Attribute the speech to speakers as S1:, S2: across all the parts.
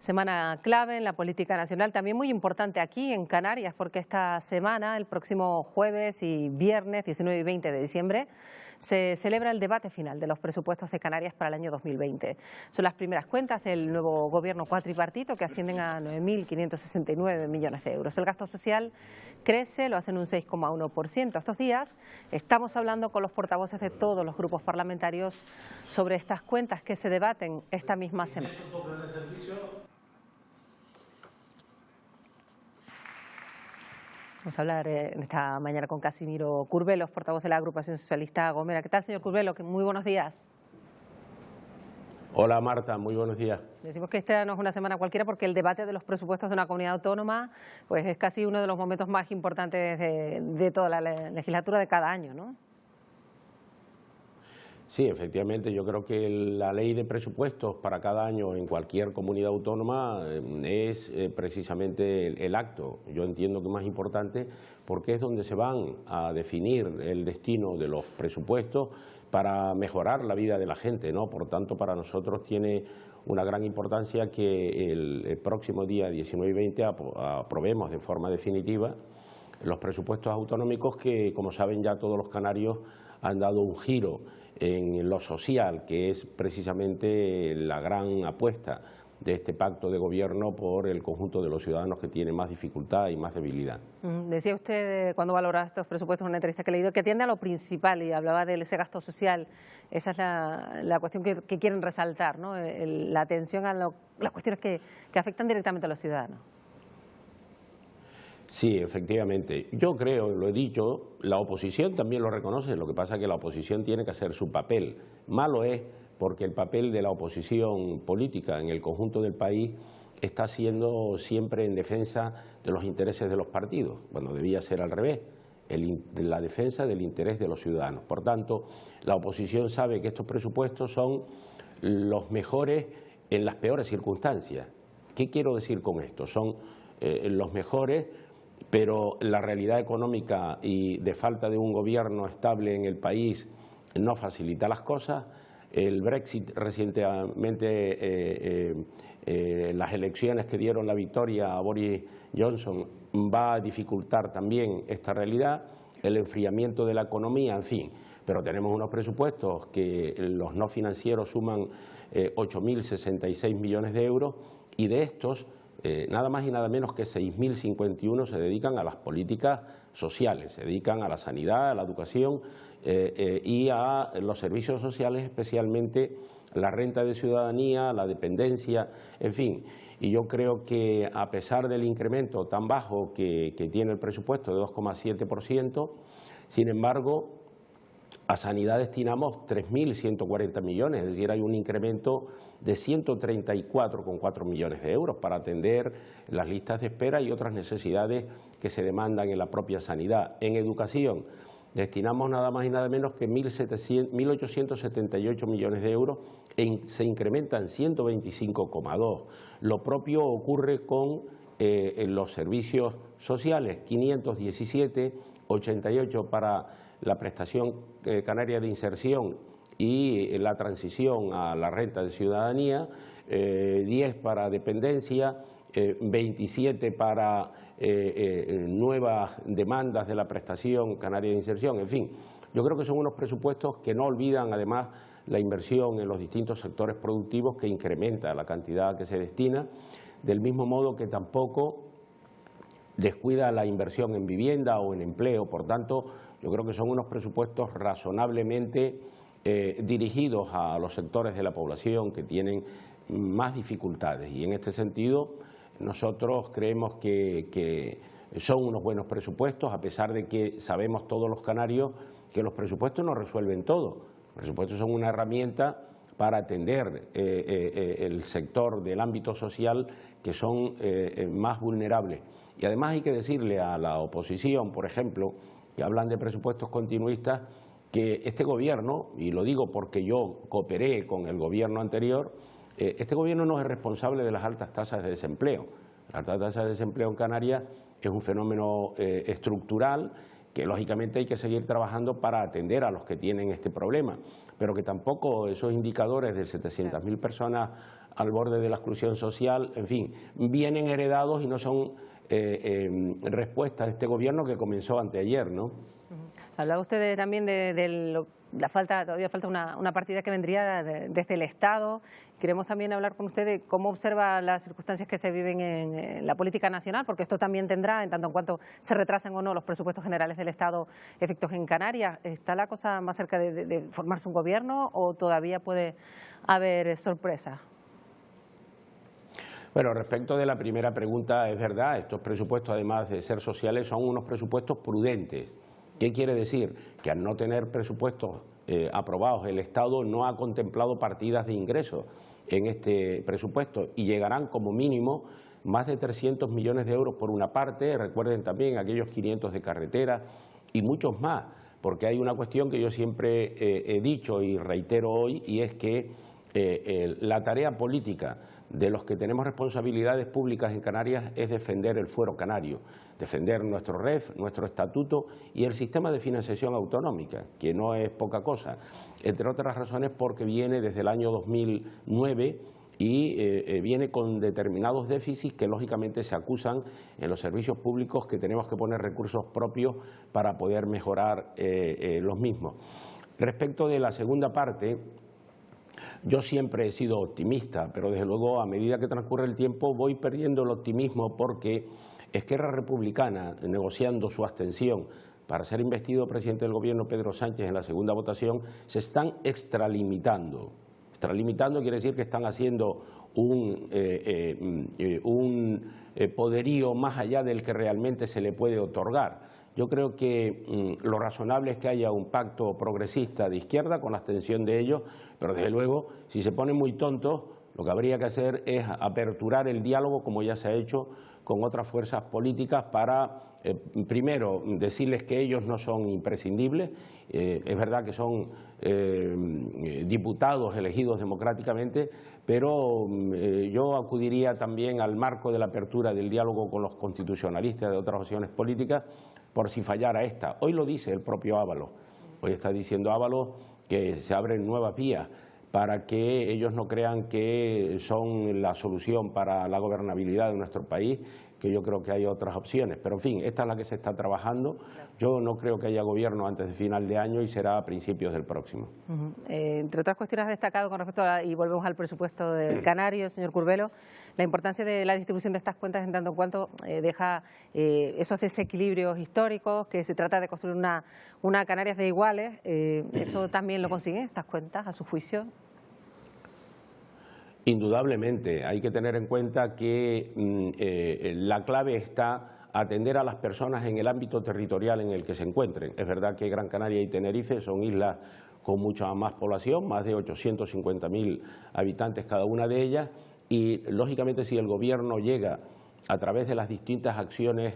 S1: Semana clave en la política nacional, también muy importante aquí en Canarias, porque esta semana, el próximo jueves y viernes 19 y 20 de diciembre, se celebra el debate final de los presupuestos de Canarias para el año 2020. Son las primeras cuentas del nuevo gobierno cuatripartito que ascienden a 9.569 millones de euros. El gasto social crece, lo hace en un 6,1%. Estos días estamos hablando con los portavoces de todos los grupos parlamentarios sobre estas cuentas que se debaten esta misma semana. Vamos a hablar esta mañana con Casimiro Curvelo, portavoz de la agrupación socialista Gomera. ¿Qué tal, señor Curvelo? Muy buenos días.
S2: Hola, Marta, muy buenos días.
S1: Decimos que esta no es una semana cualquiera porque el debate de los presupuestos de una comunidad autónoma pues es casi uno de los momentos más importantes de toda la legislatura de cada año, ¿no?
S2: Sí, efectivamente, yo creo que la ley de presupuestos para cada año en cualquier comunidad autónoma es precisamente el acto, yo entiendo que más importante, porque es donde se van a definir el destino de los presupuestos para mejorar la vida de la gente, ¿no? Por tanto, para nosotros tiene una gran importancia que el próximo día 19 y 20 aprobemos de forma definitiva los presupuestos autonómicos que, como saben ya todos los canarios, han dado un giro en lo social, que es precisamente la gran apuesta de este pacto de gobierno por el conjunto de los ciudadanos que tienen más dificultad y más debilidad.
S1: Decía usted, cuando valoraba estos presupuestos en una entrevista que he leído, que atiende a lo principal y hablaba de ese gasto social. Esa es la cuestión que quieren resaltar, ¿no? La atención a las cuestiones que afectan directamente a los ciudadanos.
S2: Sí, efectivamente. Yo creo, lo he dicho, la oposición también lo reconoce, lo que pasa es que la oposición tiene que hacer su papel. Malo es porque el papel de la oposición política en el conjunto del país está siendo siempre en defensa de los intereses de los partidos, cuando debía ser al revés, la defensa del interés de los ciudadanos. Por tanto, la oposición sabe que estos presupuestos son los mejores en las peores circunstancias. ¿Qué quiero decir con esto? Son los mejores, pero la realidad económica y de falta de un gobierno estable en el país no facilita las cosas. El Brexit recientemente, las elecciones que dieron la victoria a Boris Johnson va a dificultar también esta realidad, el enfriamiento de la economía, en fin. Pero tenemos unos presupuestos que los no financieros suman 8.066 millones de euros y de estos nada más y nada menos que 6.051 se dedican a las políticas sociales, se dedican a la sanidad, a la educación y a los servicios sociales, especialmente la renta de ciudadanía, la dependencia, en fin. Y yo creo que a pesar del incremento tan bajo que tiene el presupuesto de 2,7%, sin embargo, a sanidad destinamos 3.140 millones, es decir, hay un incremento de 134,4 millones de euros para atender las listas de espera y otras necesidades que se demandan en la propia sanidad. En educación destinamos nada más y nada menos que 1.878 millones de euros, se incrementan 125,2. Lo propio ocurre con los servicios sociales, 517, 88 para la prestación canaria de inserción y la transición a la renta de ciudadanía, 10 para dependencia, 27 para nuevas demandas de la prestación canaria de inserción, en fin. Yo creo que son unos presupuestos que no olvidan además la inversión en los distintos sectores productivos que incrementa la cantidad que se destina, del mismo modo que tampoco descuida la inversión en vivienda o en empleo. Por tanto, yo creo que son unos presupuestos razonablemente dirigidos a los sectores de la población que tienen más dificultades y en este sentido nosotros creemos que son unos buenos presupuestos, a pesar de que sabemos todos los canarios que los presupuestos no resuelven todo. Los presupuestos son una herramienta para atender el sector del ámbito social que son más vulnerables. Y además hay que decirle a la oposición, por ejemplo, que hablan de presupuestos continuistas, que este gobierno, y lo digo porque yo cooperé con el gobierno anterior, este gobierno no es responsable de las altas tasas de desempleo. La alta tasa de desempleo en Canarias es un fenómeno estructural que lógicamente hay que seguir trabajando para atender a los que tienen este problema, pero que tampoco esos indicadores de 700.000 personas al borde de la exclusión social, en fin, vienen heredados y no son respuesta de este gobierno que comenzó anteayer, ¿no?
S1: Hablaba usted también de la falta, todavía falta una partida que vendría desde el Estado. Queremos también hablar con usted de cómo observa las circunstancias que se viven en la política nacional, porque esto también tendrá, en tanto en cuanto se retrasen o no los presupuestos generales del Estado, efectos en Canarias. ¿Está la cosa más cerca de formarse un gobierno o todavía puede haber sorpresas?
S2: Bueno, respecto de la primera pregunta, es verdad, estos presupuestos, además de ser sociales, son unos presupuestos prudentes. ¿Qué quiere decir? Que al no tener presupuestos aprobados, el Estado no ha contemplado partidas de ingresos en este presupuesto y llegarán como mínimo más de 300 millones de euros por una parte, recuerden también aquellos 500 de carretera y muchos más, porque hay una cuestión que yo siempre he dicho y reitero hoy, y es que la tarea política de los que tenemos responsabilidades públicas en Canarias es defender el fuero canario, defender nuestro REF, nuestro estatuto y el sistema de financiación autonómica, que no es poca cosa, entre otras razones porque viene desde el año 2009 y viene con determinados déficits que lógicamente se acusan en los servicios públicos, que tenemos que poner recursos propios para poder mejorar los mismos. Respecto de la segunda parte, yo siempre he sido optimista, pero desde luego a medida que transcurre el tiempo voy perdiendo el optimismo porque Esquerra Republicana, negociando su abstención para ser investido presidente del gobierno Pedro Sánchez en la segunda votación, se están extralimitando. Extralimitando quiere decir que están haciendo un poderío más allá del que realmente se le puede otorgar. Yo creo que lo razonable es que haya un pacto progresista de izquierda con la abstención de ellos, pero desde luego, si se ponen muy tontos, lo que habría que hacer es aperturar el diálogo, como ya se ha hecho con otras fuerzas políticas, para, primero, decirles que ellos no son imprescindibles. Es verdad que son diputados elegidos democráticamente, pero yo acudiría también al marco de la apertura del diálogo con los constitucionalistas de otras opciones políticas, por si fallara esta. Hoy lo dice el propio Ábalos. Hoy está diciendo Ábalos que se abren nuevas vías para que ellos no crean que son la solución para la gobernabilidad de nuestro país, que yo creo que hay otras opciones. Pero, en fin, esta es la que se está trabajando. Yo no creo que haya gobierno antes de final de año y será a principios del próximo.
S1: Entre otras cuestiones, ha destacado con respecto y volvemos al presupuesto del Canario, señor Curbelo, la importancia de la distribución de estas cuentas en tanto en cuanto deja esos desequilibrios históricos, que se trata de construir una Canarias de iguales. ¿Eso también lo consiguen estas cuentas, a su juicio?
S2: Indudablemente, hay que tener en cuenta que la clave está atender a las personas en el ámbito territorial en el que se encuentren. Es verdad que Gran Canaria y Tenerife son islas con mucha más población, más de 850.000 habitantes cada una de ellas, y lógicamente si el gobierno llega a través de las distintas acciones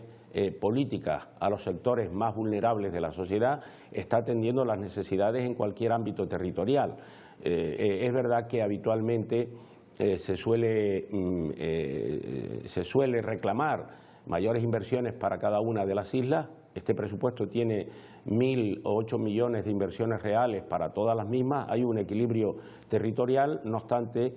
S2: políticas a los sectores más vulnerables de la sociedad, está atendiendo las necesidades en cualquier ámbito territorial. Es verdad que habitualmente se suele reclamar mayores inversiones para cada una de las islas. Este presupuesto tiene 1.008 millones de inversiones reales para todas las mismas. Hay un equilibrio territorial, no obstante,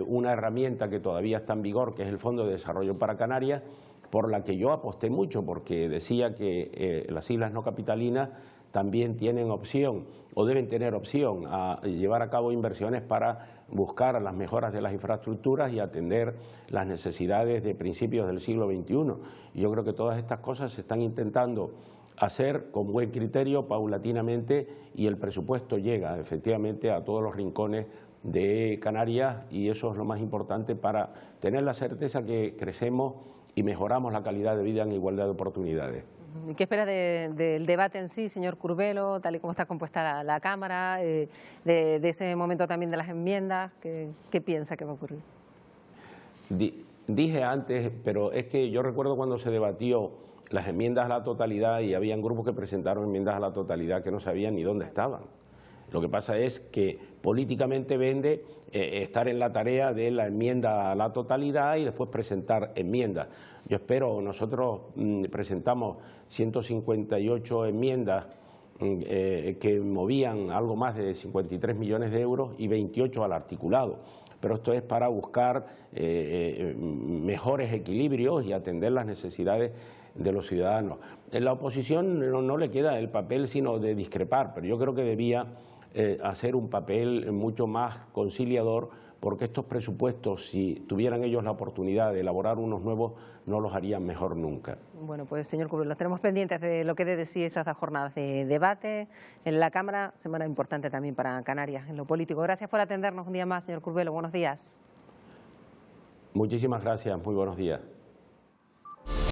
S2: una herramienta que todavía está en vigor, que es el Fondo de Desarrollo para Canarias, por la que yo aposté mucho, porque decía que las islas no capitalinas también tienen opción o deben tener opción a llevar a cabo inversiones para buscar las mejoras de las infraestructuras y atender las necesidades de principios del siglo XXI. Y yo creo que todas estas cosas se están intentando hacer con buen criterio, paulatinamente, y el presupuesto llega efectivamente a todos los rincones de Canarias, y eso es lo más importante para tener la certeza que crecemos y mejoramos la calidad de vida en igualdad de oportunidades.
S1: ¿Qué espera del debate en sí, señor Curbelo, tal y como está compuesta la Cámara, de ese momento también de las enmiendas? ¿Qué piensa que va a ocurrir?
S2: Dije antes, pero es que yo recuerdo cuando se debatió las enmiendas a la totalidad y habían grupos que presentaron enmiendas a la totalidad que no sabían ni dónde estaban. Lo que pasa es que políticamente vende estar en la tarea de la enmienda a la totalidad y después presentar enmiendas. Yo espero, nosotros presentamos 158 enmiendas que movían algo más de 53 millones de euros y 28 al articulado. pero esto es para buscar mejores equilibrios y atender las necesidades de los ciudadanos. En la oposición no le queda el papel sino de discrepar, pero yo creo que debía hacer un papel mucho más conciliador, porque estos presupuestos, si tuvieran ellos la oportunidad de elaborar unos nuevos, no los harían mejor nunca.
S1: Bueno, pues señor Curbelo, los tenemos pendientes de lo que dé de sí esas jornadas de debate en la Cámara, semana importante también para Canarias en lo político. Gracias por atendernos un día más, señor Curbelo. Buenos días.
S2: Muchísimas gracias. Muy buenos días.